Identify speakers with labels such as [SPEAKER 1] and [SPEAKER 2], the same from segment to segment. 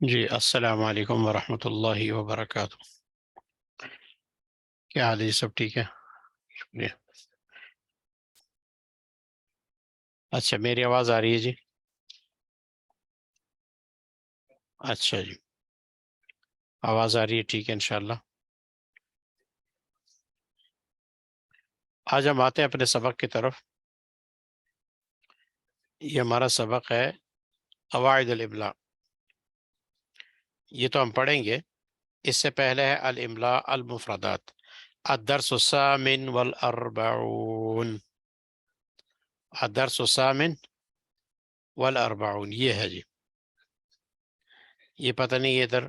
[SPEAKER 1] جی السلام علیکم ورحمۃ اللہ وبرکاتہ۔ کیا حال ہے؟ سب ٹھیک ہے؟ شکریہ۔ اچھا، میری آواز آ رہی ہے جی؟ اچھا جی، آواز آ رہی ہے، ٹھیک ہے انشاءاللہ۔ آج ہم آتے ہیں اپنے سبق کی طرف۔ یہ ہمارا سبق ہے قواعد الاملاء۔ یہ تو ہم پڑھیں گے، اس سے پہلے ہے الاملاء المفردات۔ الدرس الثامن والاربعون، الدرس الثامن والاربعون، یہ ہے جی۔ یہ پتہ نہیں یہ ادھر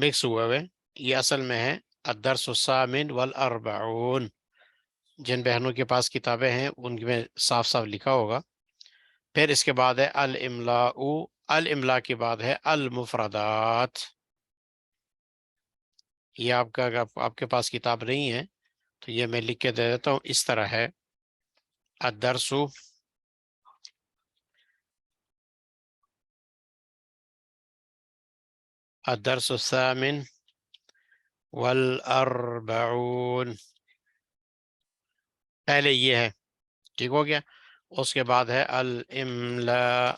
[SPEAKER 1] مکس ہوا ہے، یہ اصل میں ہے الدرس الثامن والاربعون۔ جن بہنوں کے پاس کتابیں ہیں ان میں صاف صاف لکھا ہوگا۔ پھر اس کے بعد ہے الاملاء، الاملاء کے بعد ہے المفردات۔ یہ آپ کا، اگر آپ کے پاس کتاب نہیں ہے تو یہ میں لکھ کے دے دیتا ہوں، اس طرح ہے: الدرس الدرس الثامن والاربعون، پہلے یہ ہے، ٹھیک ہو گیا۔ اس کے بعد ہے الاملاء،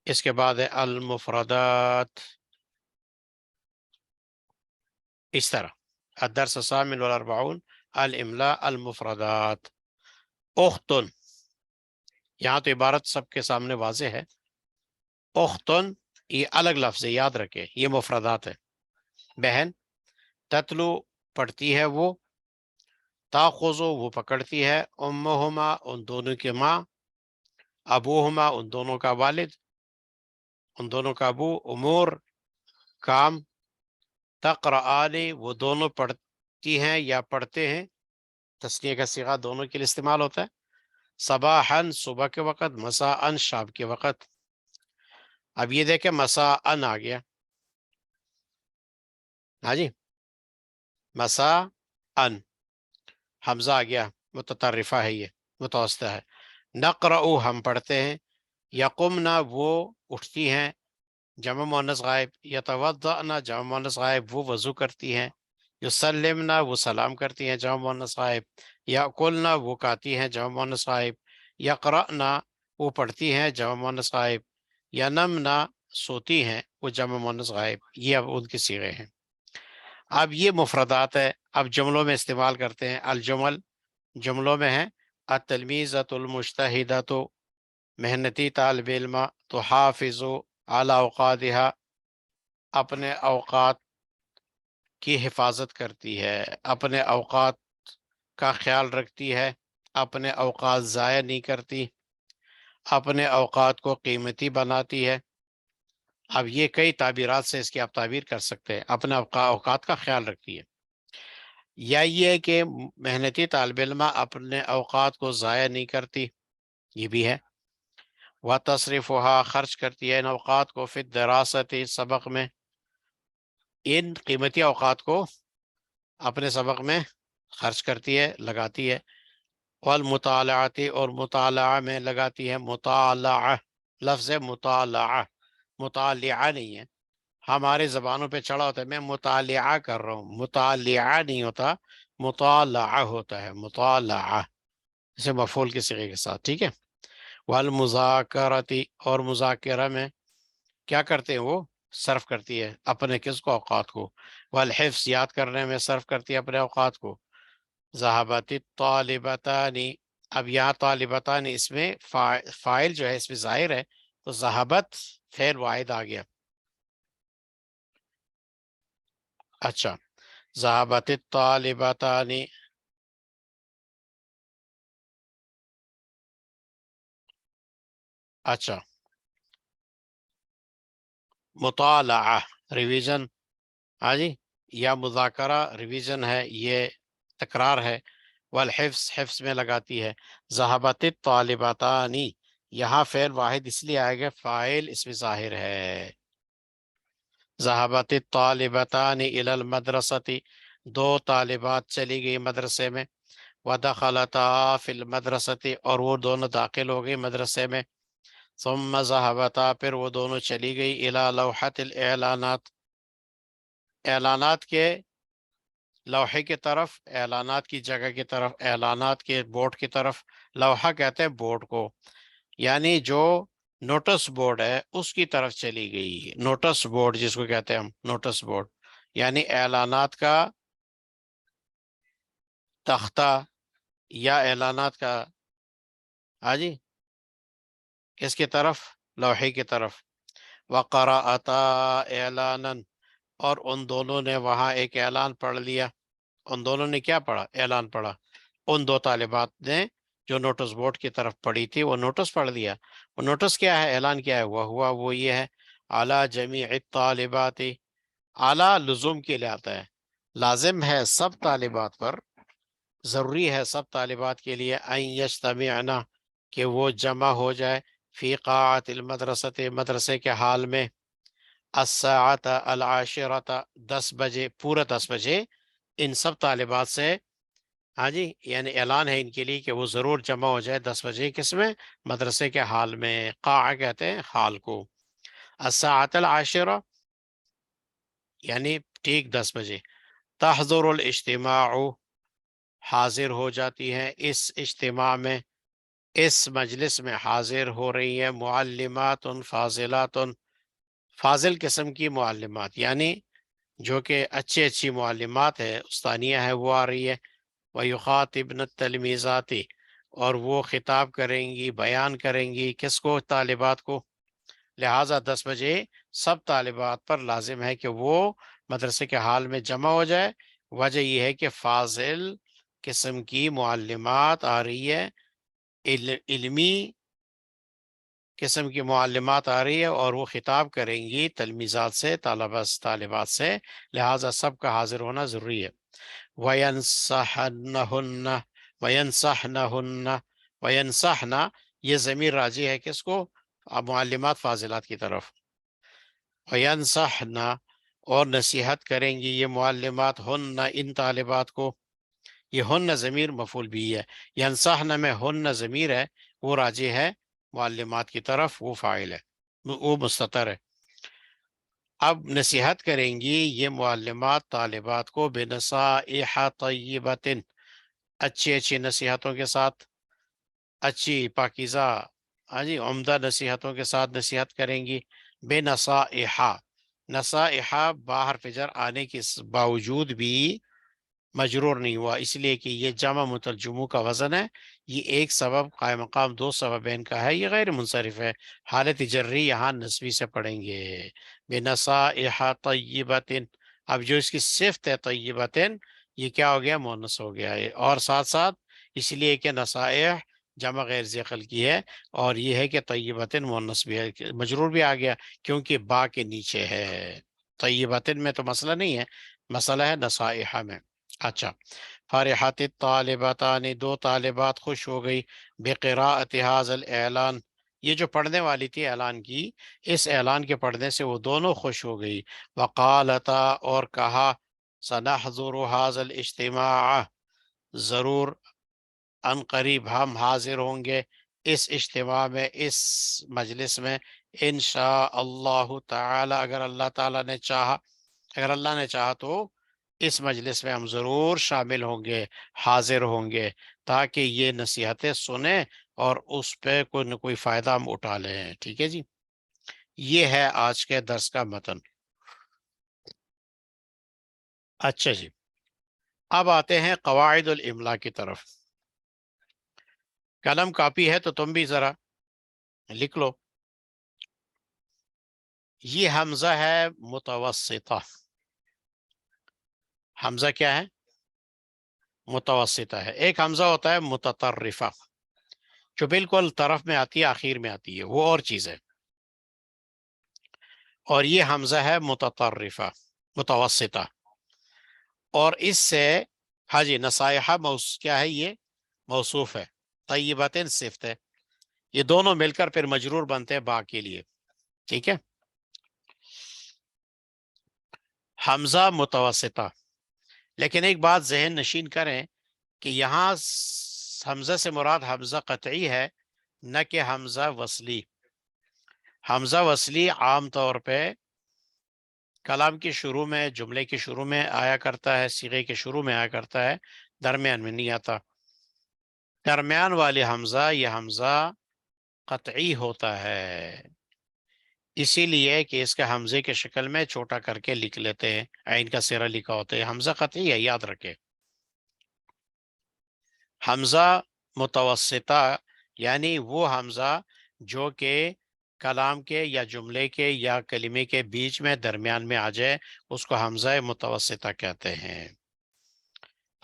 [SPEAKER 1] اس کے بعد ہے المفردات، اس طرح الدرس الثامن والاربعون، الاملاء، المفردات۔ اختن، یہاں تو عبارت سب کے سامنے واضح ہے۔ اختن یہ الگ لفظ ہے، یاد رکھے، یہ مفردات ہے۔ بہن، تتلو پڑھتی ہے وہ، تاخذو وہ پکڑتی ہے، امہما ان دونوں کی ماں، ابوہما ان دونوں کا والد، ان دونوں کا ابو، امور کام، تقرآنی وہ دونوں پڑھتی ہیں یا پڑھتے ہیں، تسنیہ کا صیغہ دونوں کے لیے استعمال ہوتا ہے۔ صباحاً صبح کے وقت، مساءً شام کے وقت۔ اب یہ دیکھیں مساءً آ گیا، ہاں جی، مساءً حمزہ آ گیا، متطرفہ ہے، یہ متوسطہ ہے۔ نقرأ ہم پڑھتے ہیں، یقمنا وہ اٹھتی ہیں، جمع مؤنث غائب، یتوضأنا جمع مؤنث غائب وہ وضو کرتی ہیں، یسلمنا وہ سلام کرتی ہیں، جمع مؤنث غائب، یاکلنا وہ کھاتی ہیں، جمع مؤنث غائب، یقرأنا وہ پڑھتی ہیں، جمع مؤنث غائب، ینمنا سوتی ہیں، وہ جمع مؤنث غائب۔ یہ اب ان کے صیغے ہیں۔ اب یہ مفردات ہے، اب جملوں میں استعمال کرتے ہیں۔ الجمل، جملوں میں ہے: التلمیذۃ المجتہدۃ، محنتی طالب علم، تحافظ علی اوقاتها، اپنے اوقات کی حفاظت کرتی ہے، اپنے اوقات کا خیال رکھتی ہے، اپنے اوقات ضائع نہیں کرتی، اپنے اوقات کو قیمتی بناتی ہے۔ اب یہ کئی تعبیرات سے اس کی آپ تعبیر کر سکتے ہیں، اپنے اوقات کا خیال رکھتی ہے، یا یہ کہ محنتی طالب علم اپنے اوقات کو ضائع نہیں کرتی، یہ بھی ہے۔ وَتَصْرِفُهَا خرچ کرتی ہے ان اوقات کو، فی الدراست سبق میں، ان قیمتی اوقات کو اپنے سبق میں خرچ کرتی ہے، لگاتی ہے۔ والمطالعات اور مطالعہ میں لگاتی ہے، مطالعہ لفظ ہے، مطالعہ مطالعہ نہیں ہے، ہمارے زبانوں پہ چڑھا ہوتا ہے، میں مطالعہ کر رہا ہوں، مطالعہ نہیں ہوتا، مطالعہ ہوتا ہے، مطالعہ اسے مفعول کے صیغے کے ساتھ، ٹھیک ہے۔ والمذاکرۃ اور مذاکرہ میں کیا کرتے ہیں، وہ صرف کرتی ہے اپنے کس کو، اوقات کو۔ والحفظ یاد کرنے میں صرف کرتی ہے اپنے اوقات کو۔ ذہبت الطالبتان، اب یہاں طالبتان اس میں فاعل جو ہے اس میں ظاہر ہے، تو ذہبت فعل واحد آ گیا۔ اچھا، ذہبت الطالبتان، اچھا، مطالعہ ریویژن، ہاں جی، یا مذاکرہ ریویژن ہے، یہ تکرار ہے۔ والحفظ حفظ میں لگاتی ہے۔ ذہبت الطالبتان، یہاں فعل واحد اس لیے آئے گا، فاعل اس میں ظاہر ہے۔ ذہبت الطالبتان الی المدرسۃ، دو طالبات چلی گئی مدرسے میں۔ ودخلتا فی المدرسۃ، اور وہ دونوں داخل ہو گئی مدرسے میں۔ ثم ذهبتا پھر وہ دونوں چلی گئی الی لوحۃ الاعلانات اعلانات کے لوحے کی طرف اعلانات کی جگہ کی طرف اعلانات کے بورڈ کی طرف لوحہ کہتے ہیں بورڈ کو یعنی جو نوٹس بورڈ ہے اس کی طرف چلی گئی نوٹس بورڈ جس کو کہتے ہیں ہم نوٹس بورڈ یعنی اعلانات کا تختہ یا اعلانات کا ہاں جی کس کی طرف لوحے کی طرف وقرأتا اعلانا اور ان دونوں نے وہاں ایک اعلان پڑھ لیا ان دونوں نے کیا پڑھا اعلان پڑھا ان دو طالبات نے جو نوٹس بورڈ کی طرف پڑھی تھی وہ نوٹس پڑھ لیا وہ نوٹس کیا ہے اعلان کیا ہے وہ ہوا وہ یہ ہے اعلی جمیع الطالبات اعلیٰ لزوم کے لیے آتا ہے لازم ہے سب طالبات پر ضروری ہے سب طالبات کے لیے ان یجتمعنا کہ وہ جمع ہو جائے فی قاعت المدرسۃ مدرسے کے حال میں الساعۃ العاشرۃ 10 بجے پورا 10 بجے ان سب طالبات سے ہاں جی یعنی اعلان ہے ان کے لیے کہ وہ ضرور جمع ہو جائے 10 بجے کس میں مدرسے کے حال میں قاع کہتے ہیں حال کو الساعۃ العاشرہ یعنی ٹھیک 10 بجے تحضر الاجتماع حاضر ہو جاتی ہیں اس اجتماع میں اس مجلس میں حاضر ہو رہی ہیں معلمات فاضلات فاضل قسم کی معلمات یعنی جو کہ اچھی معلمات ہے استانیہ ہے وہ آ رہی ہے وَيُخَاطِبْنَ التَّلْمِيذَاتِ اور وہ خطاب کریں گی بیان کریں گی کس کو طالبات کو لہٰذا 10 بجے سب طالبات پر لازم ہے کہ وہ مدرسے کے حال میں جمع ہو جائے وجہ یہ ہے کہ فاضل قسم کی معلمات آ رہی ہے علمی قسم کی معلمات آ رہی ہے اور وہ خطاب کریں گی تلمیذات سے طالبات سے لہٰذا سب کا حاضر ہونا ضروری ہے وَيَنْصَحْنَهُنَّ وَيَنْصَحْنَهُنَّ وَيَنْصَحْنَ یہ ضمیر راجع ہے کس کو معلمات فاضلات کی طرف وَيَنْصَحْنَ اور نصیحت کریں گی یہ معلمات ہن ان طالبات کو یہ ہن ضمیر مفعول بھی ہے ینصحن میں ہن ضمیر ہے وہ راجع ہے معلمات کی طرف وہ فاعل ہے وہ مستتر ہے اب نصیحت کریں گی یہ معلمات طالبات کو بنصائح طیبۃ اچھی نصیحتوں کے ساتھ اچھی پاکیزہ ہاں جی عمدہ نصیحتوں کے ساتھ نصیحت کریں گی بنصائح نصائح باہر فجر آنے کے باوجود بھی مجرور نہیں ہوا اس لیے کہ یہ جمع مترجموں کا وزن ہے یہ ایک سبب قائم مقام دو سببین کا ہے یہ غیر منصرف ہے حالت جری یہاں نسبی سے پڑھیں گے بنصائح طیبۃ اب جو اس کی صفت ہے طیبۃ یہ کیا ہو گیا مؤنث ہو گیا ہے اور ساتھ ساتھ اس لیے کہ نصائح جمع غیر ذکر کی ہے اور یہ ہے کہ طیبۃ مؤنث بھی ہے مجرور بھی آ گیا کیونکہ با کے نیچے ہے طیبۃ میں تو مسئلہ نہیں ہے مسئلہ ہے نصائح میں اچھا فرحت الطالبتان دو طالبات خوش ہو گئی بقراءت هذا الاعلان یہ جو پڑھنے والی تھی اعلان کی اس اعلان کے پڑھنے سے وہ دونوں خوش ہو گئی وقالتا اور کہا سنحضر هذا الاجتماع ضرور ان قریب ہم حاضر ہوں گے اس اجتماع میں اس مجلس میں انشاء اللہ تعالی اگر اللہ تعالی نے چاہا اگر اللہ نے چاہا تو اس مجلس میں ہم ضرور شامل ہوں گے حاضر ہوں گے تاکہ یہ نصیحتیں سنیں اور اس پہ کوئی نہ کوئی فائدہ ہم اٹھا لیں ٹھیک ہے جی یہ ہے آج کے درس کا متن اچھا جی اب آتے ہیں قواعد الاملاء کی طرف قلم کاپی ہے تو تم بھی ذرا لکھ لو یہ حمزہ ہے متوسطہ حمزہ کیا ہے متوسطہ ہے ایک حمزہ ہوتا ہے متطرفہ جو بالکل طرف میں آتی ہے آخر میں آتی ہے وہ اور چیز ہے اور یہ حمزہ ہے متطرفہ متوسطہ اور اس سے ہاں جی نصائح کیا ہے یہ موصوف ہے طیبۃ صفت ہے یہ دونوں مل کر پھر مجرور بنتے ہیں با کے لیے ٹھیک ہے حمزہ متوسطہ لیکن ایک بات ذہن نشین کریں کہ یہاں حمزہ سے مراد حمزہ قطعی ہے نہ کہ حمزہ وصلی حمزہ وصلی عام طور پہ کلام کے شروع میں، جملے کے شروع میں آیا کرتا ہے، صیغے کے شروع میں آیا کرتا ہے، درمیان میں نہیں آتا۔ درمیان والی حمزہ یہ حمزہ قطعی ہوتا ہے، اسی لیے کہ اس کا حمزے کے شکل میں چھوٹا کر کے لکھ لیتے ہیں، عین کا سیرہ لکھا ہوتا ہے، حمزہ قطعی ہے، یاد رکھے۔ حمزہ متوسطہ یعنی وہ حمزہ جو کہ کلام کے یا جملے کے یا کلمے کے بیچ میں درمیان میں آ جائے، اس کو حمزہ متوسطہ کہتے ہیں۔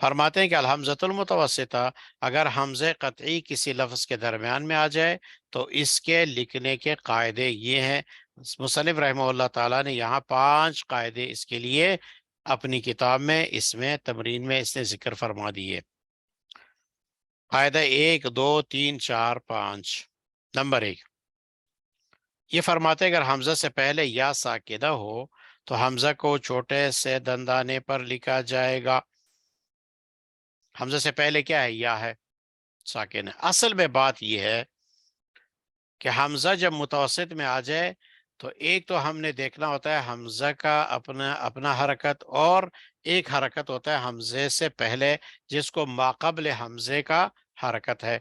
[SPEAKER 1] فرماتے ہیں کہ الحمزۃ المتوسطہ، اگر حمزہ قطعی کسی لفظ کے درمیان میں آ جائے تو اس کے لکھنے کے قاعدے یہ ہیں۔ مصنف رحمہ اللہ تعالیٰ نے یہاں 5 قاعدے اس کے لیے اپنی کتاب میں، اس میں تمرین میں اس نے ذکر فرما دیے۔ قاعدہ 1 2 3 4 5۔ نمبر 1، یہ فرماتے اگر حمزہ سے پہلے یا ساکنہ ہو تو حمزہ کو چھوٹے سے دندانے پر لکھا جائے گا۔ حمزہ سے پہلے کیا ہے؟ یا ہے، ساکن ہے۔ اصل میں بات یہ ہے کہ حمزہ جب متوسط میں آ جائے تو ایک تو ہم نے دیکھنا ہوتا ہے حمزہ کا اپنا حرکت، اور ایک حرکت ہوتا ہے حمزے سے پہلے جس کو ماقبل حمزے کا حرکت ہے۔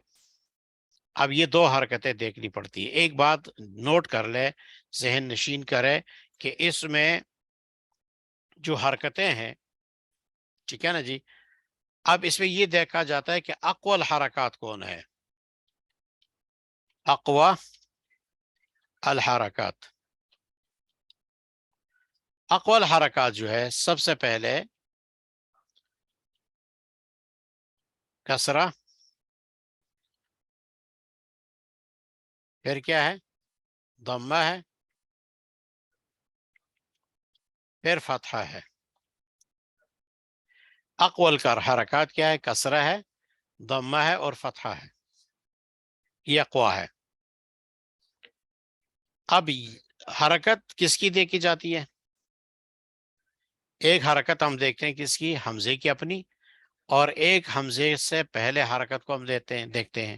[SPEAKER 1] اب یہ 2 حرکتیں دیکھنی پڑتی ہے۔ ایک بات نوٹ کر لے، ذہن نشین کرے کہ اس میں جو حرکتیں ہیں، ٹھیک ہے نا جی، اب اس میں یہ دیکھا جاتا ہے کہ اقوى الحرکات کون ہے۔ اقوى الحرکات، اقوى الحرکات جو ہے سب سے پہلے کسرہ، پھر کیا ہے؟ ضمہ ہے، پھر فتحہ ہے۔ اقوى الحرکات کیا ہے؟ کسرہ ہے، ضمہ ہے اور فتحہ ہے، یہ اقوى ہے۔ اب حرکت کس کی دیکھی جاتی ہے؟ ایک حرکت ہم دیکھتے ہیں کس کی؟ حمزے کی اپنی، اور ایک حمزے سے پہلے حرکت کو ہم دیکھتے ہیں،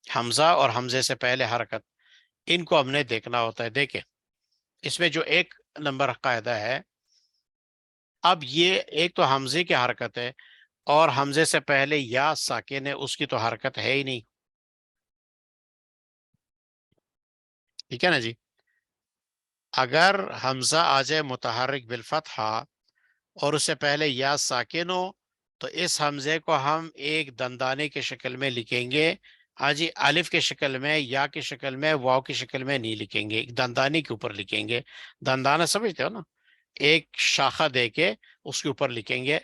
[SPEAKER 1] حمزہ اور حمزے سے پہلے حرکت، ان کو ہم نے دیکھنا ہوتا ہے۔ دیکھیں اس میں جو 1 نمبر قاعدہ ہے، اب یہ ایک تو حمزے کی حرکت ہے، اور حمزے سے پہلے یا ساکن ہے، اس کی تو حرکت ہے ہی نہیں، ٹھیک ہے نا جی۔ اگر حمزہ آ جائے متحرک بالفتحہ اور اس سے پہلے یا ساکن ہو تو اس حمزے کو ہم ایک دندانے کی شکل میں لکھیں گے، ہاں جی، الف کی شکل میں، یا کی شکل میں، واو کی شکل میں نہیں لکھیں گے، ایک دندانے کے اوپر لکھیں گے۔ دندانہ سمجھتے ہو نا؟ ایک شاخہ دے کے اس کے اوپر لکھیں گے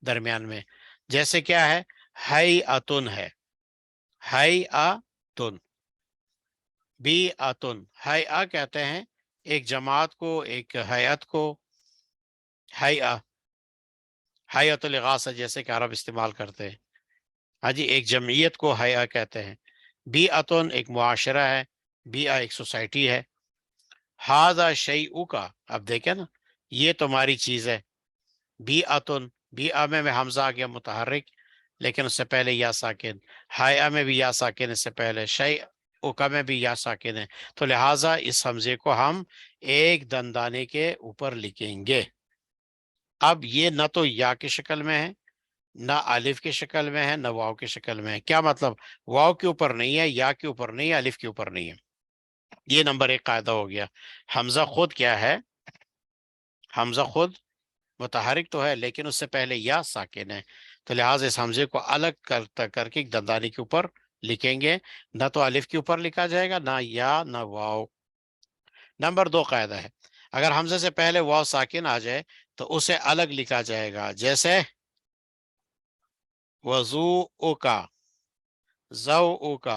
[SPEAKER 1] درمیان میں، جیسے کیا ہے؟ ہیئتن ہے، ہیئتن، بیعتن، ہیئہ کہتے ہیں ایک جماعت کو، ایک ہیئت کو، ہیئہ، ہیئت الاغاثہ جیسے کہ عرب استعمال کرتے ہیں، ہاں جی، ایک جمعیت کو ہیئہ کہتے ہیں۔ بیعتن ایک معاشرہ ہے، بیعہ ایک سوسائٹی ہے۔ ھذا شیئک، اب دیکھیں نا، یہ تمہاری چیز ہے۔ بیعتن، بیعہ میں حمزہ آ گیا متحرک لیکن اس سے پہلے یا ساکن، ہیئہ میں بھی یا ساکن اس سے پہلے، شیئک میں بھی یا ساکن ہے، تو لہٰذا اس حمزے کو ہم ایک دندانے کے اوپر لکھیں گے۔ اب یہ نہ تو یا کی شکل میں ہے، نہ الف کی شکل میں ہے، نہ واو کی شکل میں ہے۔ کیا مطلب؟ واو کے اوپر نہیں ہے، یا کے اوپر نہیں ہے، الف کے اوپر نہیں ہے۔ یہ نمبر 1 قاعدہ ہو گیا۔ حمزہ خود کیا ہے؟ حمزہ خود متحرک تو ہے لیکن اس سے پہلے یا ساکن ہے، تو لہٰذا اس حمزے کو الگ کر کے ایک دندانے کے اوپر لکھیں گے، نہ تو الف کے اوپر لکھا جائے گا، نہ یا، نہ واو۔ نمبر 2 قاعدہ ہے، اگر حمزے سے پہلے واو ساکن آ جائے تو اسے الگ لکھا جائے گا، جیسے وضوءک، ضوءک،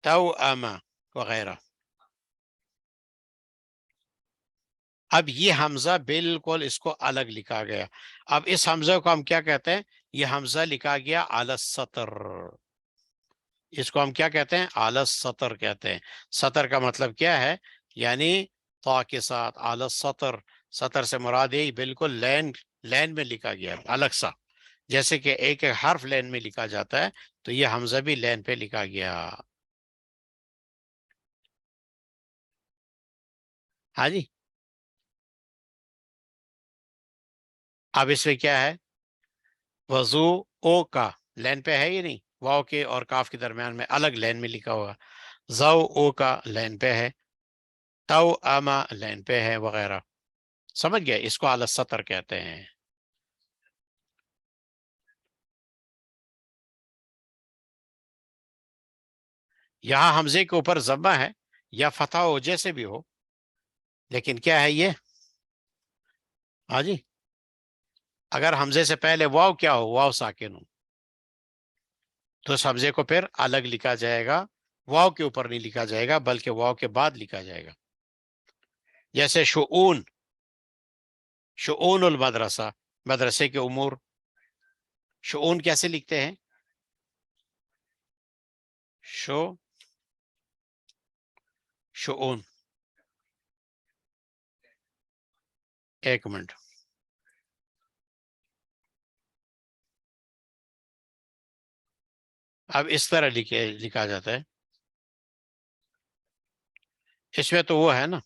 [SPEAKER 1] توأم وغیرہ۔ اب یہ حمزہ بالکل اس کو الگ لکھا گیا۔ اب اس حمزہ کو ہم کیا کہتے ہیں؟ یہ حمزہ لکھا گیا علی السطر، اس کو ہم کیا کہتے ہیں؟ علی السطر کہتے ہیں۔ سطر کا مطلب کیا ہے؟ یعنی طا کے ساتھ، علی السطر، سطر سے مراد ہے بالکل لین میں لکھا گیا الگ سا، جیسے کہ ایک ایک حرف لین میں لکھا جاتا ہے، تو یہ حمزہ بھی لین پہ لکھا گیا۔ ہاں جی. اب اس میں کیا ہے؟ وضو او کا لین پہ ہے یہ نہیں، واو کے اور کاف کے درمیان میں الگ لین میں لکھا ہوا. زو او کا لین پہ ہے، تو اما لین پہ ہے وغیرہ. سمجھ گئے؟ اس کو اعلی سطر کہتے ہیں. یہاں حمزے کے اوپر ضمہ ہے یا فتح ہو جیسے بھی ہو، لیکن کیا ہے یہ؟ ہاں جی. اگر حمزے سے پہلے واو کیا ہو، واو ساکن ہو، تو اس حمزے کو پھر الگ لکھا جائے گا. واو کے اوپر نہیں لکھا جائے گا بلکہ واو کے بعد لکھا جائے گا. جیسے شؤون، شؤون المدرسہ، مدرسے کے امور. شؤون کیسے لکھتے ہیں؟ شؤون. ایک منٹ. اب اس طرح لکھا جاتا ہے. اس میں تو وہ ہے نا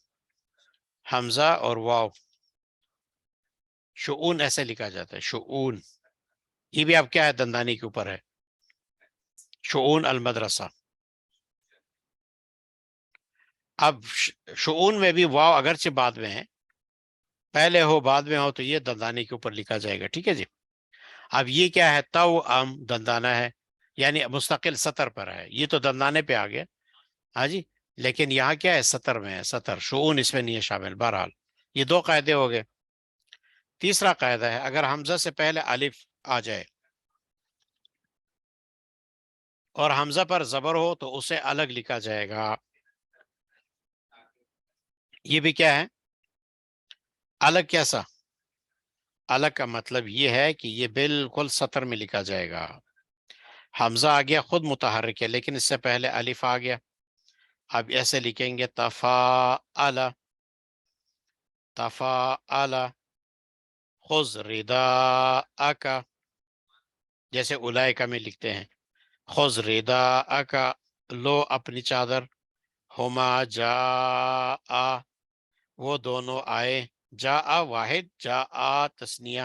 [SPEAKER 1] حمزہ اور واو. شؤون ایسے لکھا جاتا ہے، شؤون. یہ بھی اب کیا ہے؟ دندانی کے اوپر ہے. شؤون المدرسہ. اب شؤون میں بھی واو اگرچہ بعد میں ہے، پہلے ہو بعد میں ہو، تو یہ دندانے کے اوپر لکھا جائے گا. ٹھیک ہے جی. اب یہ کیا ہے؟ تو دندانہ ہے، یعنی مستقل سطر پر ہے. یہ تو دندانے پہ آ گیا. ہاں جی. لیکن یہاں کیا ہے؟ سطر میں ہے. سطر، شؤون اس میں نہیں ہے شامل. بہرحال یہ دو قاعدے ہو گئے. تیسرا قاعدہ ہے، اگر حمزہ سے پہلے الف آ جائے اور حمزہ پر زبر ہو تو اسے الگ لکھا جائے گا. یہ بھی کیا ہے؟ الگ. کیسا الگ؟ کا مطلب یہ ہے کہ یہ بالکل سطر میں لکھا جائے گا. حمزہ آ گیا، خود متحرک ہے، لیکن اس سے پہلے الف آ گیا. اب ایسے لکھیں گے تفاعل، تفاعل خذ رداءک، جیسے اولئک میں لکھتے ہیں خذ رداءک، لو اپنی چادر. ہما جاء، وہ دونوں آئے. جاء واحد، جاء تثنیہ،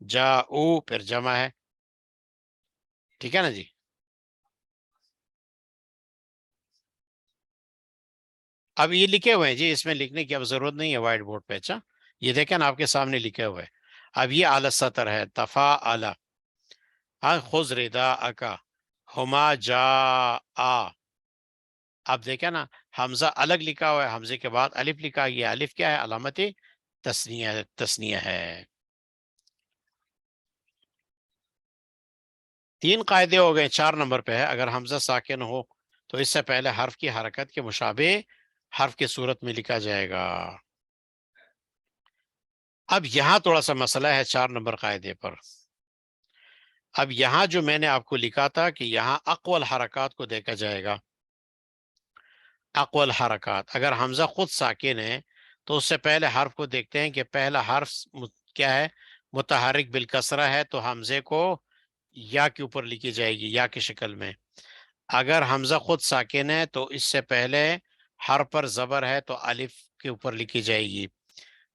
[SPEAKER 1] جاءو پھر جمع ہے. ٹھیک ہے نا جی. اب یہ لکھے ہوئے ہیں جی، اس میں لکھنے کی اب ضرورت نہیں ہے وائٹ بورڈ پہ. اچھا، یہ دیکھیں نا آپ کے سامنے لکھے ہوئے. اب یہ اعلی سطر ہے. تفاعل، ہاں، خذ رداءک، ہما جاء. اب دیکھیں نا حمزہ الگ لکھا ہوا ہے، حمزے کے بعد الف لکھا. یہ الف کیا ہے؟ علامت تثنیہ، تثنیہ ہے. 3 قاعدے ہو گئے. 4 نمبر پہ ہے، اگر حمزہ ساکن ہو تو اس سے پہلے حرف کی حرکت کے مشابہ حرف کی صورت میں لکھا جائے گا. اب یہاں تھوڑا سا مسئلہ ہے 4 نمبر قاعدے پر. اب یہاں جو میں نے آپ کو لکھا تھا کہ یہاں اقوال حرکات کو دیکھا جائے گا. اقوال حرکات، اگر حمزہ خود ساکن ہے تو اس سے پہلے حرف کو دیکھتے ہیں کہ پہلا حرف کیا ہے؟ متحرک بالکسرہ ہے، تو حمزے کو یا کے اوپر لکھی جائے گی، یا کی شکل میں. اگر حمزہ خود ساکن ہے تو اس سے پہلے حرف پر زبر ہے تو الف کے اوپر لکھی جائے گی.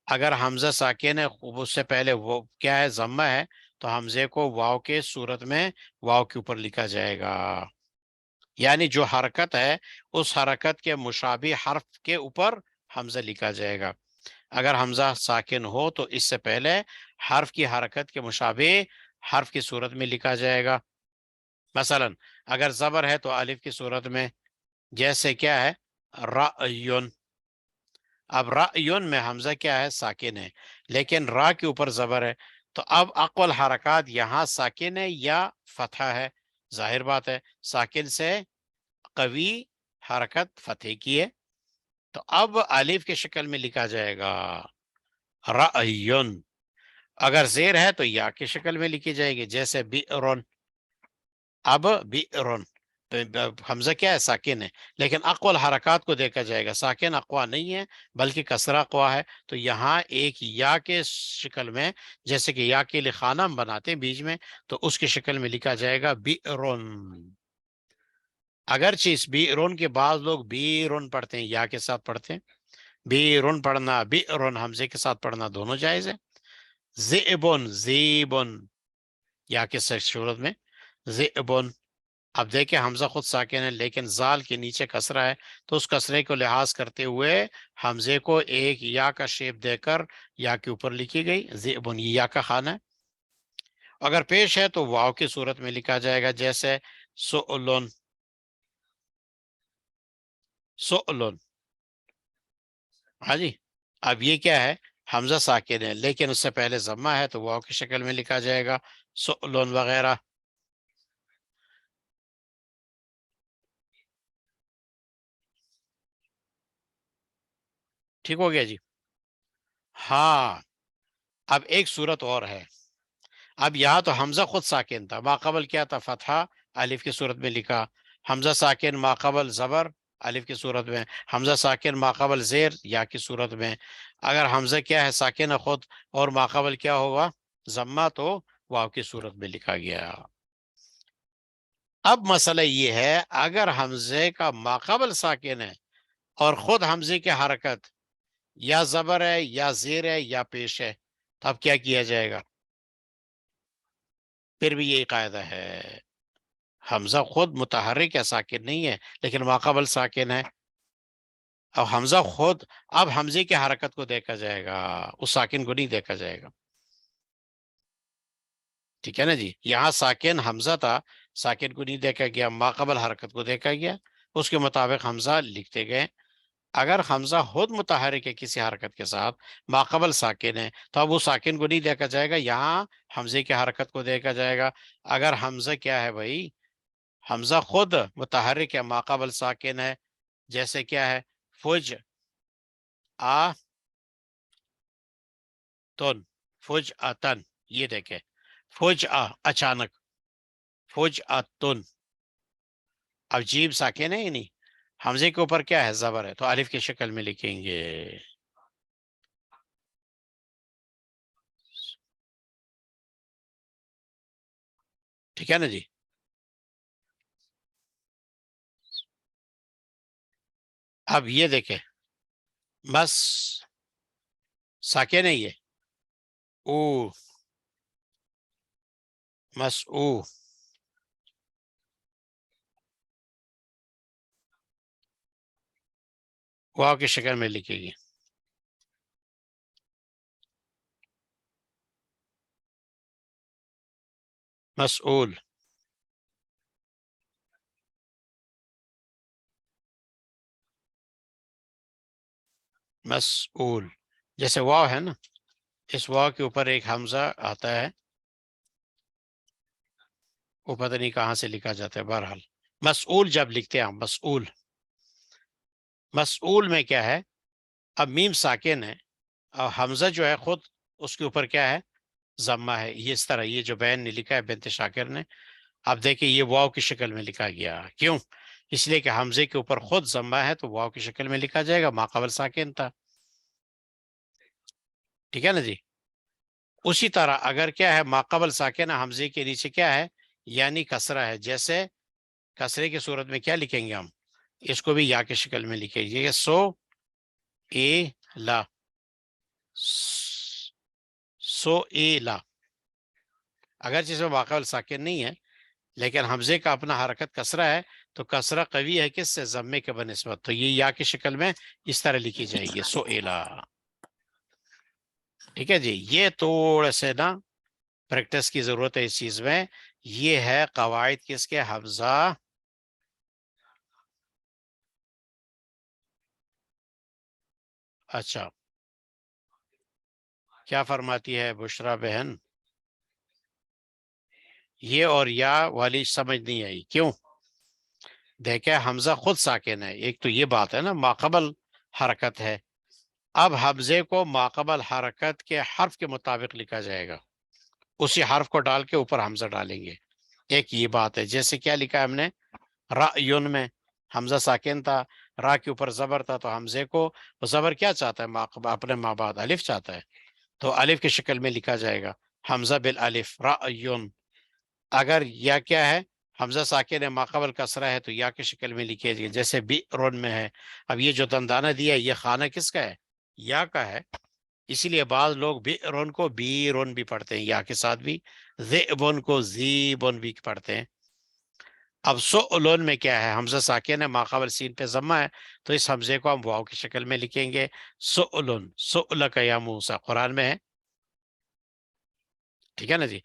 [SPEAKER 1] اگر حمزہ ساکن ہے، اس سے پہلے وہ کیا ہے؟ ضمہ ہے، تو حمزے کو واو کے صورت میں واو کے اوپر لکھا جائے گا. یعنی جو حرکت ہے اس حرکت کے مشابہ حرف کے اوپر حمزہ لکھا جائے گا. اگر حمزہ ساکن ہو تو اس سے پہلے حرف کی حرکت کے مشابہ حرف کی صورت میں لکھا جائے گا. مثلا اگر زبر ہے تو الف کی صورت میں، جیسے کیا ہے؟ رأیون. اب رأیون میں حمزہ کیا ہے؟ ساکن ہے، لیکن را کے اوپر زبر ہے. تو اب اقوال حرکات یہاں ساکن ہے یا فتح ہے؟ ظاہر بات ہے ساکن سے قوی حرکت فتح کی ہے، تو اب الف کی شکل میں لکھا جائے گا رأیون. اگر زیر ہے تو یا کی شکل میں لکھی جائے گی، جیسے بئرن. اب بئرن تو حمزہ کیا ہے؟ ساکن ہے، لیکن اقوال حرکات کو دیکھا جائے گا. ساکن اقوا نہیں ہے بلکہ کسرہ اقوا ہے، تو یہاں ایک یا کے شکل میں، جیسے کہ یا کے لیے خانہ ہم بناتے ہیں بیچ میں، تو اس کی شکل میں لکھا جائے گا بئرن. اگرچہ اس بئرن کے بعض لوگ بیرن پڑھتے ہیں، یا کے ساتھ پڑھتے ہیں، بیرن پڑھنا، بیرن حمزے کے ساتھ پڑھنا دونوں جائز ہے. ذئبن، زیبن، یا کس صورت میں ذئبن. اب دیکھیں حمزہ خود ساکن ہے لیکن زال کے نیچے کسرہ ہے، تو اس کسرے کو لحاظ کرتے ہوئے حمزے کو ایک یا کا شیپ دے کر یا کے اوپر لکھی گئی. ذئبن یہ یا کا خانہ ہے. اگر پیش ہے تو واو کی صورت میں لکھا جائے گا، جیسے سؤلن، سؤلن. ہاں جی. اب یہ کیا ہے؟ حمزہ ساکن ہے لیکن اس سے پہلے ضمہ ہے تو واو کی شکل میں لکھا جائے گا سؤلن وغیرہ. ٹھیک ہو گیا جی. ہاں اب ایک صورت اور ہے. اب یہاں تو حمزہ خود ساکن تھا، ماقبل کیا تھا؟ فتحہ الف کی صورت میں لکھا. حمزہ ساکن ماقبل زبر الف کی صورت میں، حمزہ ساکن ماقبل زیر یا کی صورت میں. اگر حمزہ کیا ہے؟ ساکن ہے خود، اور ماقبل کیا ہوگا؟ ضمہ، تو واو کی صورت میں لکھا گیا. اب مسئلہ یہ ہے اگر حمزے کا ماقبل ساکن ہے اور خود حمزے کی حرکت یا زبر ہے یا زیر ہے یا پیش ہے، تو اب کیا کیا جائے گا؟ پھر بھی یہی قاعدہ ہے، حمزہ خود متحرک ہے، ساکن نہیں ہے، لیکن ماقبل ساکن ہے. اب حمزہ خود، اب حمزے کی حرکت کو دیکھا جائے گا، اس ساکن کو نہیں دیکھا جائے گا. ٹھیک ہے نا جی. یہاں ساکن حمزہ تھا، ساکن کو نہیں دیکھا گیا، ماقبل حرکت کو دیکھا گیا، اس کے مطابق حمزہ لکھتے گئے. اگر حمزہ خود متحرک ہے کسی حرکت کے ساتھ، ماقبل ساکن ہے، تو اب وہ ساکن کو نہیں دیکھا جائے گا، یہاں حمزے کی حرکت کو دیکھا جائے گا. اگر حمزہ کیا ہے بھائی؟ حمزہ خود متحرک ہے، ماقبل ساکن ہے، جیسے کیا ہے؟ فج آ تن، فج آتن. یہ دیکھیں فج آ اچانک، فج آتن. اب جیم ساکن ہے ہی نہیں، حمزے کے اوپر کیا ہے؟ زبر ہے، تو الف کی شکل میں لکھیں گے. ٹھیک ہے نا جی. اب یہ دیکھیں بس ساکن ہے یہ، او مس او، واو کی شکل میں لکھے گی. مسئول، مسئول. جیسے واو ہے نا، اس واو کے اوپر ایک حمزہ آتا ہے، وہ پتہ نہیں کہاں سے لکھا جاتا ہے. بہرحال مسئول جب لکھتے ہیں ہم، مسئول، مسئول میں کیا ہے؟ اب میم ساکن ہے اور حمزہ جو ہے خود اس کے اوپر کیا ہے؟ ضمہ ہے. یہ اس طرح یہ جو بین نے لکھا ہے، بنت شاکر نے، اب دیکھیں یہ واو کی شکل میں لکھا گیا. کیوں؟ اس لیے کہ حمزے کے اوپر خود ضمہ ہے تو واو کی شکل میں لکھا جائے گا، ماقبل ساکن تھا. ٹھیک ہے نا جی. اسی طرح اگر کیا ہے؟ ماقبل ساکن ہے، حمزے کے نیچے کیا ہے؟ یعنی کسرہ ہے، جیسے کسرے کی صورت میں کیا لکھیں گے ہم؟ اس کو بھی یا کی شکل میں لکھیں گے، سو اے لا، سو اے لا. اگر جس میں ماقبل ساکن نہیں ہے لیکن حمزے کا اپنا حرکت کسرہ ہے، تو کسرہ قوی ہے کس سے؟ ضمے کے بنسبت، تو یہ یا کی شکل میں اس طرح لکھی جائے گی، سو ایلا. ٹھیک ہے جی. یہ تھوڑے سے نا پریکٹس کی ضرورت ہے اس چیز میں. یہ ہے قواعد کس کے؟ حمزہ. اچھا کیا فرماتی ہے بشرا بہن؟ یہ اور یا والی سمجھ نہیں آئی. کیوں؟ دیکھیں حمزہ خود ساکن ہے، ایک تو یہ بات ہے نا، ماقبل حرکت ہے. اب حمزے کو ماقبل حرکت کے حرف کے مطابق لکھا جائے گا، اسی حرف کو ڈال کے اوپر حمزہ ڈالیں گے. ایک یہ بات ہے. جیسے کیا لکھا ہے ہم نے؟ رأیون میں حمزہ ساکن تھا، را کے اوپر زبر تھا، تو حمزے کو زبر کیا چاہتا ہے؟ اپنے ماں بعد الف چاہتا ہے، تو الف کی شکل میں لکھا جائے گا، حمزہ بالالف رأیون. اگر یا کیا ہے؟ حمزہ ساکن ہے، ماقبل کسرہ ہے تو یا کی شکل میں لکھے گئے، جیسے بئرن میں ہے. اب یہ جو دندانہ دیا ہے یہ خانہ کس کا ہے؟ یا کا ہے. اسی لیے بعض لوگ بئرن کو بیرن بھی پڑھتے ہیں یا کے ساتھ بھی، ذئبن کو زیبن بھی پڑھتے ہیں. اب سؤلن میں کیا ہے؟ حمزہ ساکن ہے، ماقبل سین پہ ضمہ ہے، تو اس حمزے کو ہم واو کی شکل میں لکھیں گے. سؤلن، سؤلک یا موسیٰ قرآن میں ہے. ٹھیک ہے نا جی.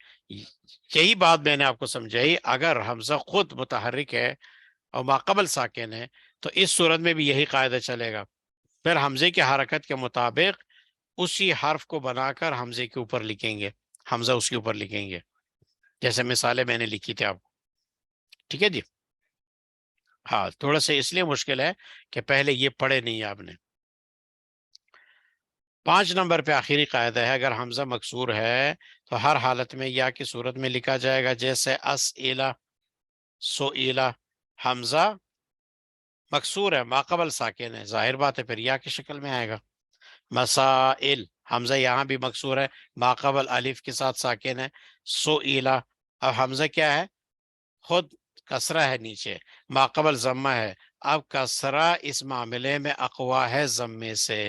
[SPEAKER 1] یہی بات میں نے آپ کو سمجھائی. اگر حمزہ خود متحرک ہے اور ماقبل ساکن ہے تو اس صورت میں بھی یہی قاعدہ چلے گا. پھر حمزے کی حرکت کے مطابق اسی حرف کو بنا کر حمزے کے اوپر لکھیں گے، حمزہ اس کے اوپر لکھیں گے، جیسے مثالیں میں نے لکھی تھی آپ کو. ٹھیک ہے جی. ہاں تھوڑا سا اس لیے مشکل ہے کہ پہلے یہ پڑھے نہیں آپ نے. 5 نمبر پہ آخری قاعدہ ہے، اگر حمزہ مکسور ہے تو ہر حالت میں یا کی صورت میں لکھا جائے گا، جیسے اسئلہ، سئلہ. حمزہ مکسور ہے، ماقبل ساکن ہے، ظاہر بات ہے پھر یا کی شکل میں آئے گا. مسائل، حمزہ یہاں بھی مکسور ہے، ماقبل الف کے ساتھ ساکن ہے. سئلہ، اب حمزہ کیا ہے؟ خود کسرہ ہے نیچے، ماقبل ضمہ ہے. اب کسرہ اس معاملے میں اقوا ہے ضمے سے،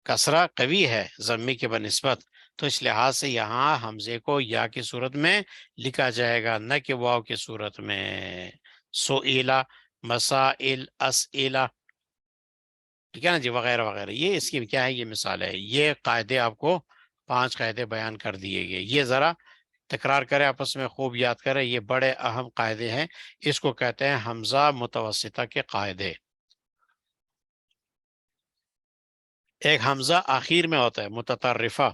[SPEAKER 1] کسرہ قوی ہے ضمے کے بنسبت، تو اس لحاظ سے یہاں حمزے کو یا کی صورت میں لکھا جائے گا، نہ کہ واو کی صورت میں. سئلہ، مسائل، اسئلہ. ٹھیک ہے نا جی، وغیرہ وغیرہ. یہ اس کی کیا ہے؟ یہ مثال ہے. یہ قاعدے آپ کو 5 قاعدے بیان کر دیے گئے. یہ ذرا تکرار کریں، آپس میں خوب یاد کریں، یہ بڑے اہم قاعدے ہیں. اس کو کہتے ہیں حمزہ متوسطہ کے قاعدے. ایک حمزہ آخر میں ہوتا ہے متطرفہ،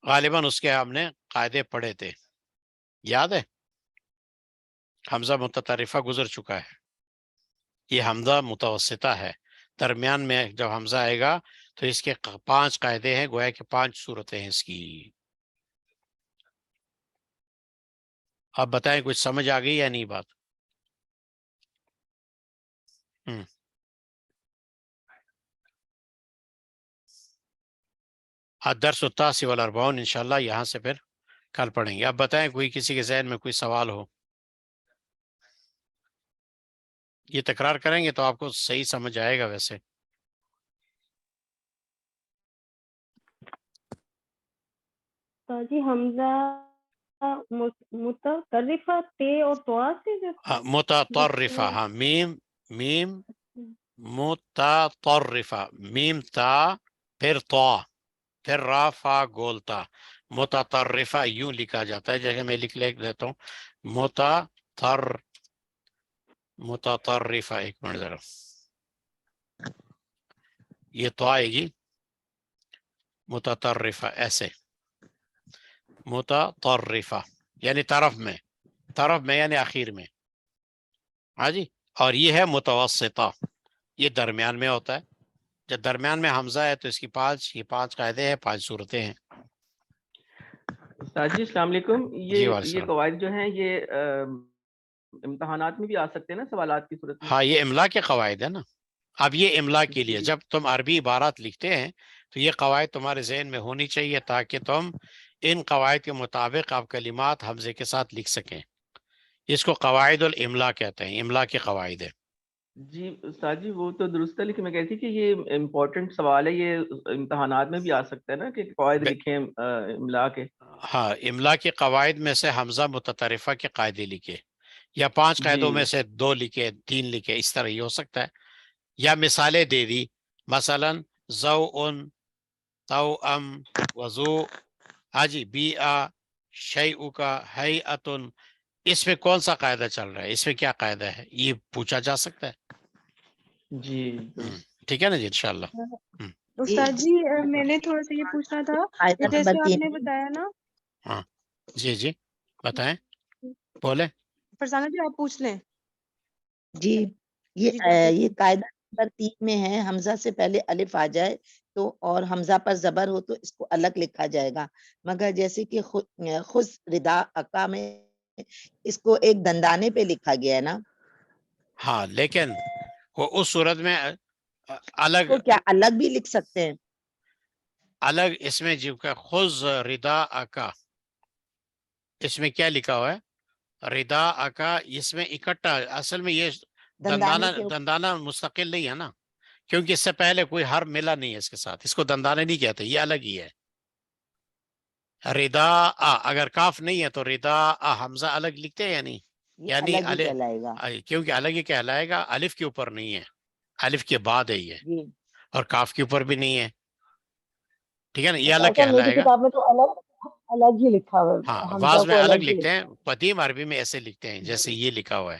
[SPEAKER 1] غالباً اس کے ہم نے قاعدے پڑھے تھے، یاد ہے؟ حمزہ متطرفہ گزر چکا ہے. یہ حمزہ متوسطہ ہے، درمیان میں جب حمزہ آئے گا تو اس کے 5 قاعدے ہیں، گویا کہ 5 صورتیں ہیں اس کی. آپ بتائیں کچھ سمجھ آ گئی یا نہیں بات؟ الدرس التاسع والاربعون انشاءاللہ یہاں سے پھر کل پڑھیں گے. اب بتائیں کوئی کسی کے ذہن میں کوئی سوال ہو. یہ تکرار کریں گے تو آپ کو صحیح سمجھ آئے گا. ویسے
[SPEAKER 2] جی حمزہ متطرفہ تے اور طوا سے
[SPEAKER 1] متطرفہ، ہاں، میم میم متطرفہ، میم تا پھر طا پھر را فا گولتا. متطرفہ یوں لکھا جاتا ہے، جیسے میں لکھ دیتا ہوں متطرفہ. ایک منٹ ذرا، یہ تو آئے گی متطرفہ ایسے، متطرفہ یعنی طرف میں یعنی آخر میں. ہاں جی. اور یہ ہے متوسطہ، یہ درمیان میں ہوتا ہے. جب درمیان میں حمزہ ہے تو اس کی 5 قاعدے ہیں، 5 صورتیں ہیں.
[SPEAKER 3] استاد جی السلام علیکم.
[SPEAKER 1] جی
[SPEAKER 3] یہ
[SPEAKER 1] وعلیکم السلام.
[SPEAKER 3] قواعد جو ہیں یہ امتحانات میں بھی آ سکتے ہیں نا، سوالات کی صورت میں؟
[SPEAKER 1] ہاں یہ املا کے قواعد ہے نا. اب یہ املا کے لیے
[SPEAKER 3] جی
[SPEAKER 1] جب تم عربی عبارات لکھتے ہیں تو یہ قواعد تمہارے ذہن میں ہونی چاہیے، تاکہ تم ان قواعد کے مطابق آپ کلمات حمزے کے ساتھ لکھ سکیں. اس کو قواعد الاملا کہتے ہیں، املا کے قواعد ہے.
[SPEAKER 3] جی استاد جی وہ تو درست ہے، لیکن میں کہتی کہ یہ امپورٹنٹ سوال ہے، یہ امتحانات میں بھی آ سکتا ہے نا کہ قواعد لکھیں املا کے.
[SPEAKER 1] ہاں املا کے قواعد میں سے حمزہ متطرفہ کے قاعدے لکھے، یا 5
[SPEAKER 3] جی
[SPEAKER 1] قاعدوں میں سے 2 لکھے، 3 لکھے، اس طرح یہ ہو سکتا ہے. یا مثالیں دے دی، مثلا ضوء، توأم، وضوء. ہاں جی. بی'a، شیء کا، ہیئۃ. اس میں کون سا قاعدہ چل رہا ہے، اس میں کیا قاعدہ ہے، یہ پوچھا جا سکتا ہے.
[SPEAKER 3] جی درست.
[SPEAKER 1] ٹھیک ہے نا جی انشاءاللہ.
[SPEAKER 2] استاد جی میں نے تھوڑا سا یہ پوچھنا تھا کہ جیسے آپ نے بتایا نا.
[SPEAKER 1] ہاں جی جی بتائیں، بولیں.
[SPEAKER 2] فرزانہ جی آپ پوچھ لیں.
[SPEAKER 4] جی یہ قاعدہ نمبر 3 میں ہے، حمزہ سے پہلے الف آ جائے تو اور حمزہ پر زبر ہو تو اس کو الگ لکھا جائے گا، مگر جیسے کہ خذ ردا اکا میں اس کو ایک دندانے پہ لکھا گیا ہے نا.
[SPEAKER 1] ہاں لیکن وہ اس صورت میں الگ
[SPEAKER 4] کو کیا الگ بھی لکھ سکتے ہیں؟
[SPEAKER 1] الگ اس میں جو کہ خذ ردا اکا، اس میں کیا لکھا ہوا ہے؟ ردا کا اس میں اکٹھا، اصل میں یہ دندانہ مستقل نہیں ہے نا، کیونکہ اس سے پہلے کوئی حرف ملا نہیں ہے اس کے ساتھ، اس کو دندانہ نہیں کہتے، یہ الگ ہی ہے۔ ردا اگر کاف نہیں ہے تو ردا حمزہ الگ لکھتے ہیں یا نہیں؟ یعنی
[SPEAKER 4] الگ ہی کہلائے گا،
[SPEAKER 1] کیونکہ الگ ہی کہلائے گا، الف کے اوپر نہیں ہے، الف کے بعد ہے یہ،
[SPEAKER 4] جی
[SPEAKER 1] اور کاف کے اوپر بھی نہیں ہے، ٹھیک ہے نا، یہ
[SPEAKER 5] اچھا،
[SPEAKER 1] الگ
[SPEAKER 5] ایسا میری
[SPEAKER 1] کہلائے گا۔
[SPEAKER 5] کتاب میں تو الگ ہی لکھا ہوا ہے،
[SPEAKER 1] ہاں
[SPEAKER 5] حمزہ
[SPEAKER 1] بعض میں
[SPEAKER 5] کو
[SPEAKER 1] الگ
[SPEAKER 5] ہی
[SPEAKER 1] لکھتے ہیں،
[SPEAKER 5] لکھا
[SPEAKER 1] قدیم عربی میں ایسے لکھتے ہیں جیسے یہ لکھا ہوا ہے،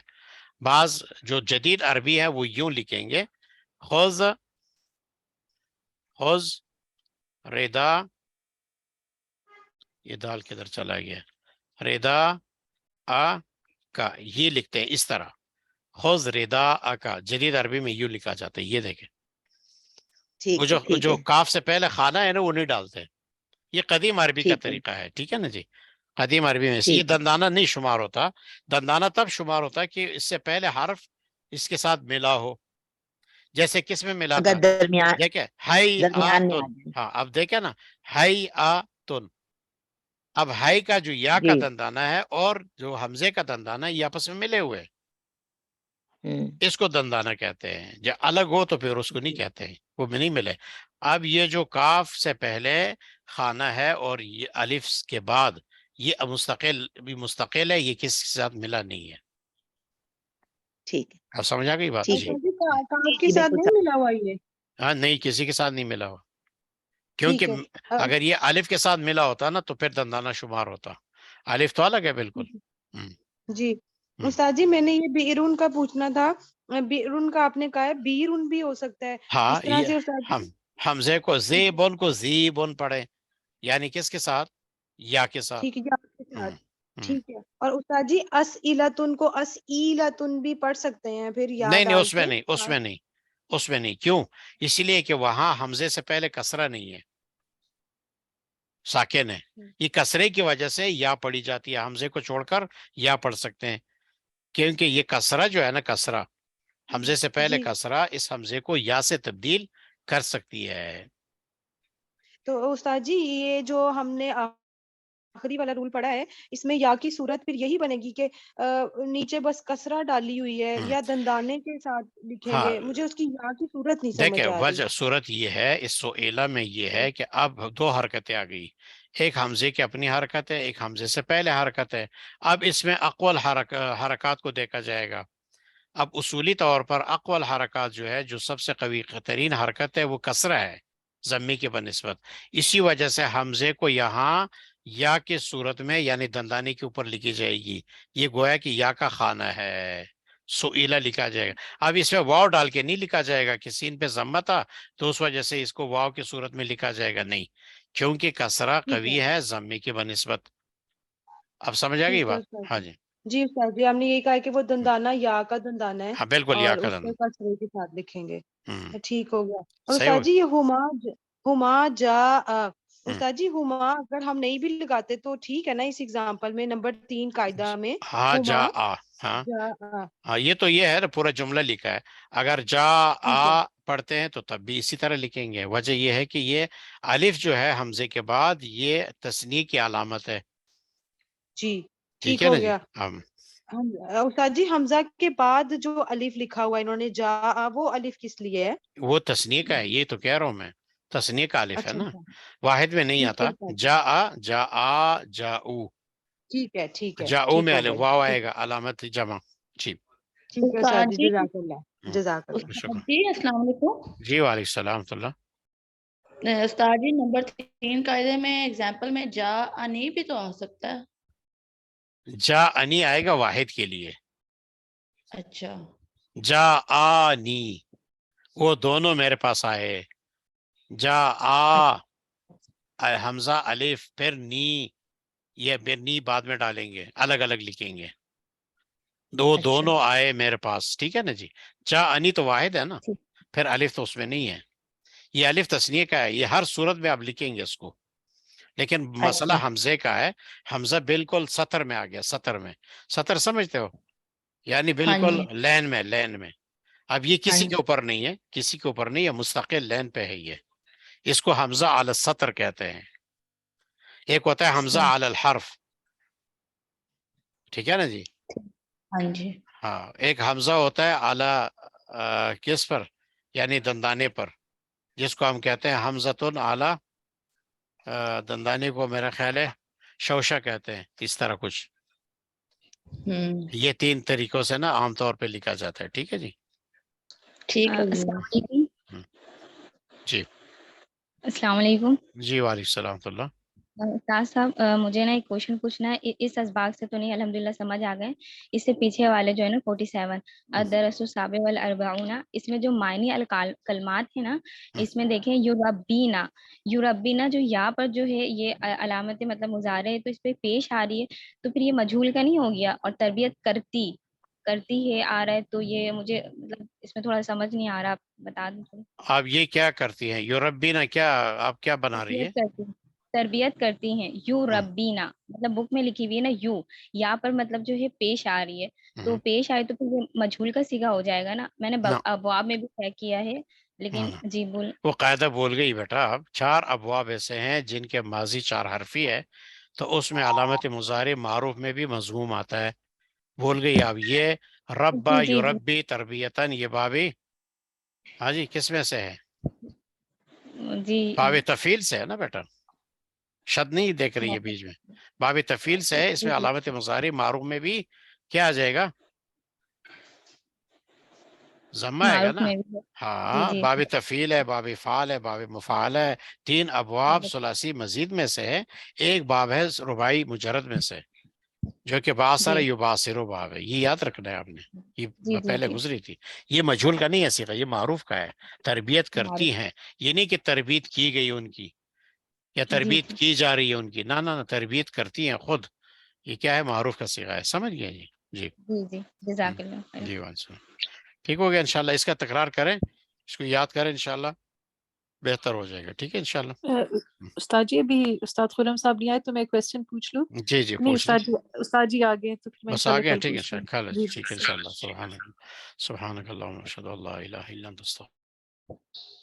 [SPEAKER 1] بعض جو جدید عربی ہے وہ یوں لکھیں گے، خذ ردا، یہ دال کدھر چلا گیا، ردا کا یہ لکھتے ہیں اس طرح، خذ ردا کا جدید عربی میں یوں لکھا جاتا ہے، یہ دیکھیں، وہ
[SPEAKER 4] ٹھیک ہے ٹھیک
[SPEAKER 1] جو
[SPEAKER 4] ہے
[SPEAKER 1] کاف سے پہلے خانہ ہے نا وہ نہیں ڈالتے، یہ قدیم عربی کا
[SPEAKER 4] ٹھیک ہے
[SPEAKER 1] طریقہ ہے، ٹھیک ہے نا جی، قدیم عربی میں یہ
[SPEAKER 4] ٹھیک ہے،
[SPEAKER 1] دندانہ نہیں شمار ہوتا، دندانہ تب شمار ہوتا ہے کہ اس سے پہلے حرف اس کے ساتھ ملا ہو، جیسے کس میں ملا
[SPEAKER 4] اگر
[SPEAKER 1] تھا،
[SPEAKER 4] درمیان
[SPEAKER 1] دیکھیں ہائی
[SPEAKER 4] میں آ
[SPEAKER 1] آتن،
[SPEAKER 4] جائے،
[SPEAKER 1] ہاں اب دیکھیں نا ہائی آتن، اب ہائی کا جو یا کا
[SPEAKER 4] جی
[SPEAKER 1] دندانہ ہے اور جو حمزے کا دندانہ ہے یہ آپس میں ملے ہوئے، اس کو دندانہ کہتے ہیں، جب الگ ہو تو پھر اس کو نہیں کہتے ہیں، وہ بھی نہیں ملے۔ اب یہ جو کاف سے پہلے خانہ ہے اور یہ الف کے بعد یہ مستقل ہے، یہ کسی کے ساتھ ملا نہیں ہے،
[SPEAKER 4] ٹھیک ہے
[SPEAKER 1] اب سمجھ آ گئی بات؟
[SPEAKER 4] ٹھیک
[SPEAKER 1] جی
[SPEAKER 4] ہے
[SPEAKER 2] کاف
[SPEAKER 4] جی
[SPEAKER 2] کے
[SPEAKER 4] جی
[SPEAKER 2] ساتھ
[SPEAKER 4] بالکل
[SPEAKER 2] نہیں ملا ہوا یہ؟
[SPEAKER 1] ہاں نہیں، کسی کے ساتھ نہیں ملا ہوا، کیونکہ
[SPEAKER 2] ٹھیک ہے
[SPEAKER 1] اگر یہ الف کے ساتھ ملا ہوتا نا تو پھر دندانہ شمار ہوتا، الف تو الگ ہے بالکل۔ ہم،
[SPEAKER 2] جی
[SPEAKER 1] ہم،
[SPEAKER 2] استاد جی، میں نے یہ بیرون کا پوچھنا تھا، بیرون کا آپ نے کہا ہے بیرون بھی ہو سکتا ہے،
[SPEAKER 1] ہاں
[SPEAKER 2] اس طرح
[SPEAKER 1] یہ
[SPEAKER 2] سے استاد
[SPEAKER 1] ہم
[SPEAKER 2] جی؟
[SPEAKER 1] حمزے کو زیبون کو زیبون پڑھے، یعنی کس کے ساتھ؟ یا کے ساتھ۔
[SPEAKER 2] ٹھیک ہے جی، آپ کے
[SPEAKER 1] ہم،
[SPEAKER 2] ساتھ
[SPEAKER 1] ہم۔
[SPEAKER 2] ٹھیک ہے، اور استاد جی اسئلتن کو اسئلتن بھی پڑھ سکتے ہیں پھر یا
[SPEAKER 1] نہیں
[SPEAKER 2] ڈال
[SPEAKER 1] اس میں
[SPEAKER 2] کے؟
[SPEAKER 1] نہیں، اس میں نہیں، کیوں؟ اس لیے کہ وہاں حمزے سے پہلے کسرہ نہیں ہے، ساکن ہے، یہ کسرے کی وجہ سے یا پڑھی جاتی ہے، حمزے کو چھوڑ کر یا پڑھ سکتے ہیں، کیونکہ یہ کسرہ جو ہے نا، کسرہ حمزے سے پہلے
[SPEAKER 2] جی
[SPEAKER 1] کسرہ اس حمزے کو یا سے تبدیل کر سکتی ہے۔
[SPEAKER 2] تو استاد جی یہ جو ہم نے آخری والا رول پڑھا ہے، اس میں یا کی صورت پھر یہی بنے گی کہ نیچے بس کسرہ ڈالی ہوئی ہے
[SPEAKER 1] ہم،
[SPEAKER 2] یا دندانے کے ساتھ لکھیں
[SPEAKER 1] ہاں
[SPEAKER 2] گے؟ مجھے اس کی یا کی صورت نہیں
[SPEAKER 1] دیکھیں
[SPEAKER 2] سمجھ آ رہی۔
[SPEAKER 1] وجہ صورت یہ ہے اس سئیلہ میں، یہ ہے کہ اب دو حرکتیں آ گئی، ایک حمزے کی اپنی حرکت ہے، ایک حمزے سے پہلے حرکت ہے، اب اس میں اقوال حرکات کو دیکھا جائے گا۔ اب اصولی طور پر اقوال حرکات جو ہے، جو سب سے قوی ترین حرکت ہے وہ کسرہ ہے ضمی کے بنسبت، اسی وجہ سے حمزے کو یہاں یا کی صورت میں یعنی دندانے کے اوپر لکھی جائے گی، یہ گویا کہ یا کا خانہ ہے، سئیلہ لکھا جائے گا۔ اب اس میں واو ڈال کے نہیں لکھا جائے گا کہ سین پہ ضمہ تھا تو اس وجہ سے اس کو واو کی صورت میں لکھا جائے گا، نہیں، کیونکہ کسرہ
[SPEAKER 2] ٹھیک ہے
[SPEAKER 1] قوی ہے ضمی کی بنسبت۔ اب سمجھ آ گئی
[SPEAKER 2] ٹھیک ہے
[SPEAKER 1] بات؟
[SPEAKER 2] استاد
[SPEAKER 1] ہاں
[SPEAKER 2] جی،
[SPEAKER 1] جی،
[SPEAKER 2] جی استاد جی، ہم نے یہی کہا ہے کہ وہ دندانہ یا کا دندانہ ہے
[SPEAKER 1] ہاں بالکل، یا
[SPEAKER 2] اور
[SPEAKER 1] کا
[SPEAKER 2] اس کو کسرے کے ساتھ لکھیں گے،
[SPEAKER 1] ہوں
[SPEAKER 2] ٹھیک ہو گیا۔ اور
[SPEAKER 1] صحیح
[SPEAKER 2] استاد
[SPEAKER 1] ہو
[SPEAKER 2] جی یہ ہما جا
[SPEAKER 1] ہوں
[SPEAKER 2] استاد جی ہما اگر ہم نہیں بھی لگاتے تو ٹھیک ہے نا؟ اس ایگزامپل میں نمبر 3 قاعدہ میں
[SPEAKER 1] ہاں جا
[SPEAKER 2] ہما
[SPEAKER 1] آ، ہاں
[SPEAKER 2] جا
[SPEAKER 1] ہاں، یہ تو یہ ہے نا، پورا جملہ لکھا ہے، اگر جا
[SPEAKER 2] ٹھیک ہے
[SPEAKER 1] آ پڑھتے ہیں تو تب بھی اسی طرح لکھیں گے، وجہ یہ ہے کہ یہ الف جو ہے حمزے کے بعد یہ تثنیہ کی علامت ہے،
[SPEAKER 2] جی
[SPEAKER 1] ٹھیک
[SPEAKER 2] ٹھیک
[SPEAKER 1] ہے
[SPEAKER 2] ہو
[SPEAKER 1] نا جی؟
[SPEAKER 2] گیا۔ استاد جی حمزہ کے بعد جو الف لکھا ہوا انہوں نے جا وہ الف کس لیے ہے؟
[SPEAKER 1] وہ تثنیہ کا ہے، یہ تو کہہ رہا ہوں میں، تثنیہ کا الف ہے
[SPEAKER 2] اچھا
[SPEAKER 1] نا،
[SPEAKER 2] اچھا،
[SPEAKER 1] واحد میں نہیں
[SPEAKER 2] ٹھیک ہے
[SPEAKER 1] آتا،
[SPEAKER 2] استاد جی،
[SPEAKER 1] جا آ جا آ جا او،
[SPEAKER 2] ٹھیک ہے
[SPEAKER 1] جا او
[SPEAKER 2] ٹھیک
[SPEAKER 1] میں
[SPEAKER 2] ہو
[SPEAKER 1] الف
[SPEAKER 2] گئی،
[SPEAKER 1] واو
[SPEAKER 2] ٹھیک
[SPEAKER 1] آئے گا علامت جمع، جی،
[SPEAKER 2] ٹھیک ہے استاد
[SPEAKER 6] استاد
[SPEAKER 2] جی،
[SPEAKER 6] جی
[SPEAKER 2] جزاک اللہ، جزاک اللہ۔
[SPEAKER 1] شکر،
[SPEAKER 6] جی السلام علیکم۔
[SPEAKER 1] جی وعلیکم السلام ورحمۃ اللہ۔
[SPEAKER 6] استاد جی نمبر 3 قاعدے میں ایگزامپل میں جا انی بھی تو آ سکتا ہے۔
[SPEAKER 1] جا انی آئے گا واحد کے لیے،
[SPEAKER 6] اچھا
[SPEAKER 1] جا آنی وہ دونوں میرے پاس آئے، جا آ حمزہ الف پھر نی، یہ پھر نی بعد میں ڈالیں گے، الگ الگ لکھیں گے، وہ
[SPEAKER 6] اچھا
[SPEAKER 1] دونوں آئے میرے پاس، ٹھیک ہے نا جی؟ جا انی تو واحد ہے نا، پھر الف تو اس میں نہیں ہے، یہ الف تثنیہ کا ہے، یہ ہر صورت میں آپ لکھیں گے اس کو، لیکن مسئلہ
[SPEAKER 6] اچھا
[SPEAKER 1] حمزے کا ہے، حمزہ بالکل سطر میں آ گیا، سطر میں، سطر سمجھتے ہو یعنی
[SPEAKER 6] ہاں
[SPEAKER 1] بالکل
[SPEAKER 6] جی
[SPEAKER 1] لین میں، اب یہ
[SPEAKER 6] ہاں
[SPEAKER 1] کسی کے
[SPEAKER 6] جی
[SPEAKER 1] اوپر نہیں ہے، کسی کے اوپر نہیں ہے، مستقل لین پہ ہے یہ، اس کو حمزہ علی السطر کہتے ہیں، ایک ہوتا ہے حمزہ
[SPEAKER 6] اچھا
[SPEAKER 1] علی الحرف، ٹھیک ہے نا جی.
[SPEAKER 6] ہاں جی.
[SPEAKER 1] ہاں ایک حمزہ ہوتا ہے اعلیٰ کس پر یعنی دندانے پر جس کو ہم کہتے ہیں حمزتن اعلیٰ دندانے کو میرا خیال ہے شوشہ کہتے ہیں اس طرح کچھ. یہ 3 طریقوں سے نا عام طور پہ لکھا جاتا ہے. ٹھیک ہے جی.
[SPEAKER 6] ٹھیک ہے. السلام علیکم.
[SPEAKER 1] جی
[SPEAKER 7] السلام علیکم.
[SPEAKER 1] جی وعلیکم السلام ورحمۃ اللہ.
[SPEAKER 7] استاد صاحب مجھے نا ایک کوشچن پوچھنا ہے. اس اسباق سے تو نہیں الحمدللہ سمجھ آ گئے. اس سے پیچھے والے جو ہے نا 47 الدرس السابع والاربعون اس میں جو معنی کلمات ہیں نا اس میں دیکھیں یربینا یربینا جو یا پر جو ہے یہ علامت مطلب مضارع ہے تو اس پہ پیش آ رہی ہے تو پھر یہ مجہول کا نہیں ہو گیا اور تربیت کرتی ہے آ رہا ہے تو یہ مجھے مطلب اس میں تھوڑا سمجھ نہیں آ رہا. آپ بتا دیں.
[SPEAKER 1] آپ یہ کیا کرتی ہیں یوربینا کیا آپ کیا بنا رہی ہے؟
[SPEAKER 7] تربیت کرتی ہیں یو ربینا مطلب بک میں لکھی ہوئی ہے نا یو یہاں پر مطلب جو ہے پیش آ رہی ہے تو پیش آئے تو پھر وہ مجہول کا صیغہ ہو جائے گا نا. میں نے ابواب میں بھی طے کیا ہے لیکن جی بول
[SPEAKER 1] وہ قاعدہ بول گئی بیٹا. اب 4 ابواب ایسے ہیں جن کے ماضی 4 حرفی ہے تو اس میں علامت مضارع معروف میں بھی مضموم آتا ہے. بول گئی اب یہ ربا
[SPEAKER 7] جی
[SPEAKER 1] یربی تربیتاً یہ بابی ہاں جی کس میں سے ہے؟
[SPEAKER 7] جی
[SPEAKER 1] باب تفیل سے ہے نا بیٹا. شد نہیں دیکھ رہی ہے بیچ میں. باب تفیل سے ہے. اس میں علامت مضارع معروف میں بھی کیا آ جائے گا؟ ضمہ آئے گا
[SPEAKER 7] معروف
[SPEAKER 1] نا.
[SPEAKER 7] میں بھی
[SPEAKER 1] ہاں
[SPEAKER 7] جی
[SPEAKER 1] باب تفیل ہے باب فعال ہے باب مفعال ہے. 3 ابواب ثلاثی مزید میں سے ہے. ایک باب ہے رباعی مجرد میں سے جو کہ باثر
[SPEAKER 7] جی
[SPEAKER 1] یباثر باب ہے. یہ یاد رکھنا ہے آپ نے.
[SPEAKER 7] جی
[SPEAKER 1] یہ
[SPEAKER 7] جی
[SPEAKER 1] پہلے
[SPEAKER 7] جی
[SPEAKER 1] گزری تھی. یہ مجہول کا نہیں ہے صیغہ یہ معروف کا ہے. تربیت کرتی
[SPEAKER 7] معروف
[SPEAKER 1] ہیں یہ نہیں کہ تربیت کی گئی ان کی یا
[SPEAKER 7] جی
[SPEAKER 1] تربیت
[SPEAKER 7] جی
[SPEAKER 1] کی جا رہی ہے ان کی. نہ تربیت کرتی ہیں خود. یہ کیا ہے معروف کا صیغہ ہے. سمجھ گئے جی. جی
[SPEAKER 7] جی جی جزاک اللہ خیر.
[SPEAKER 1] جی وعلیکم. ٹھیک ہو گیا انشاءاللہ. اس کا تکرار کریں اس کو یاد کریں انشاءاللہ بہتر ہو جائے گا. ٹھیک ہے انشاءاللہ.
[SPEAKER 8] استاد جی ابھی استاد خرم صاحب نہیں آئے تو میں ایک کوشچن پوچھ لوں.
[SPEAKER 1] جی جی
[SPEAKER 8] نہیں
[SPEAKER 1] پوچھ لیں.
[SPEAKER 8] استاد جی آ گئے تو پھر میں
[SPEAKER 1] بس
[SPEAKER 8] انشاءاللہ
[SPEAKER 1] آگے
[SPEAKER 8] کل
[SPEAKER 1] ٹھیک ہے
[SPEAKER 8] پوچھتی
[SPEAKER 1] انشاءاللہ.
[SPEAKER 8] ہوں. جی
[SPEAKER 1] ٹھیک ہے انشاءاللہ. سبحانک اللہم اشہد ان لا الہ الا انت استغفرک.